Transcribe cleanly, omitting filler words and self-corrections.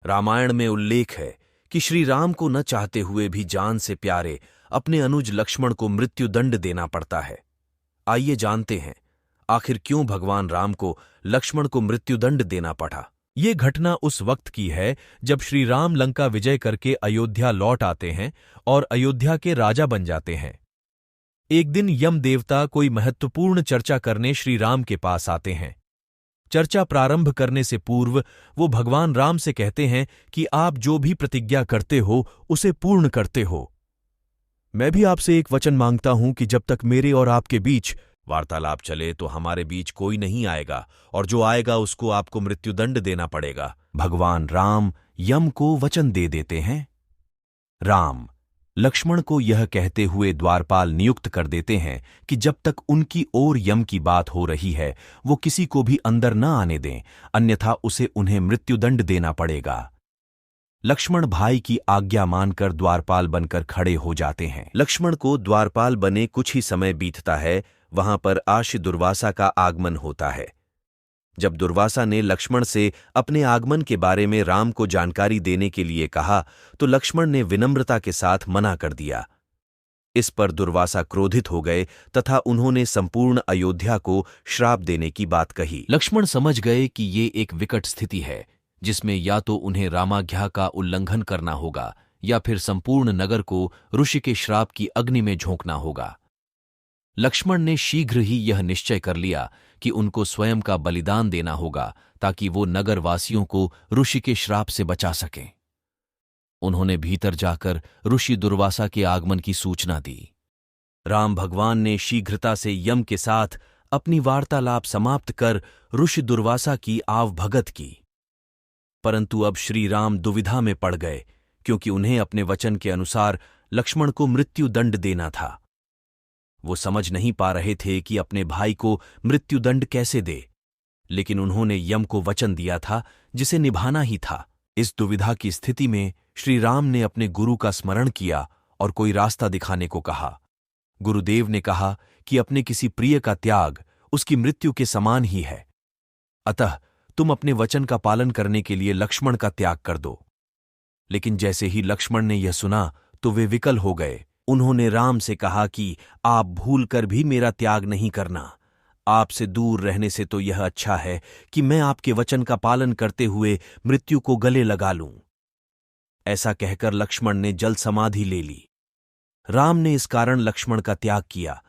रामायण में उल्लेख है कि श्री राम को न चाहते हुए भी जान से प्यारे अपने अनुज लक्ष्मण को मृत्युदंड देना पड़ता है। आइए जानते हैं आखिर क्यों भगवान राम को लक्ष्मण को मृत्युदंड देना पड़ा। ये घटना उस वक्त की है जब श्री राम लंका विजय करके अयोध्या लौट आते हैं और अयोध्या के राजा बन जाते हैं। एक दिन यम देवता कोई महत्वपूर्ण चर्चा करने श्री राम के पास आते हैं। चर्चा प्रारंभ करने से पूर्व वो भगवान राम से कहते हैं कि आप जो भी प्रतिज्ञा करते हो उसे पूर्ण करते हो। मैं भी आपसे एक वचन मांगता हूं कि जब तक मेरे और आपके बीच वार्तालाप चले तो हमारे बीच कोई नहीं आएगा, और जो आएगा उसको आपको मृत्युदंड देना पड़ेगा। भगवान राम यम को वचन दे देते हैं। राम लक्ष्मण को यह कहते हुए द्वारपाल नियुक्त कर देते हैं कि जब तक उनकी ओर यम की बात हो रही है वो किसी को भी अंदर न आने दें, अन्यथा उसे उन्हें मृत्युदंड देना पड़ेगा। लक्ष्मण भाई की आज्ञा मानकर द्वारपाल बनकर खड़े हो जाते हैं। लक्ष्मण को द्वारपाल बने कुछ ही समय बीतता है, वहां पर आश्य दुर्वासा का आगमन होता है। जब दुर्वासा ने लक्ष्मण से अपने आगमन के बारे में राम को जानकारी देने के लिए कहा तो लक्ष्मण ने विनम्रता के साथ मना कर दिया। इस पर दुर्वासा क्रोधित हो गए तथा उन्होंने संपूर्ण अयोध्या को श्राप देने की बात कही। लक्ष्मण समझ गए कि ये एक विकट स्थिति है जिसमें या तो उन्हें रामाज्ञा का उल्लंघन करना होगा या फिर संपूर्ण नगर को ऋषि के श्राप की अग्नि में झोंकना होगा। लक्ष्मण ने शीघ्र ही यह निश्चय कर लिया कि उनको स्वयं का बलिदान देना होगा ताकि वो नगरवासियों को ऋषि के श्राप से बचा सकें। उन्होंने भीतर जाकर ऋषि दुर्वासा के आगमन की सूचना दी। राम भगवान ने शीघ्रता से यम के साथ अपनी वार्तालाप समाप्त कर ऋषि दुर्वासा की आवभगत की। परंतु अब श्री राम दुविधा में पड़ गए, क्योंकि उन्हें अपने वचन के अनुसार लक्ष्मण को मृत्युदंड देना था। वो समझ नहीं पा रहे थे कि अपने भाई को मृत्युदंड कैसे दे, लेकिन उन्होंने यम को वचन दिया था जिसे निभाना ही था। इस दुविधा की स्थिति में श्री राम ने अपने गुरु का स्मरण किया और कोई रास्ता दिखाने को कहा। गुरुदेव ने कहा कि अपने किसी प्रिय का त्याग उसकी मृत्यु के समान ही है, अतः तुम अपने वचन का पालन करने के लिए लक्ष्मण का त्याग कर दो। लेकिन जैसे ही लक्ष्मण ने यह सुना तो वे विकल हो गए। उन्होंने राम से कहा कि आप भूलकर भी मेरा त्याग नहीं करना। आपसे दूर रहने से तो यह अच्छा है कि मैं आपके वचन का पालन करते हुए मृत्यु को गले लगा लूं। ऐसा कहकर लक्ष्मण ने जल समाधि ले ली। राम ने इस कारण लक्ष्मण का त्याग किया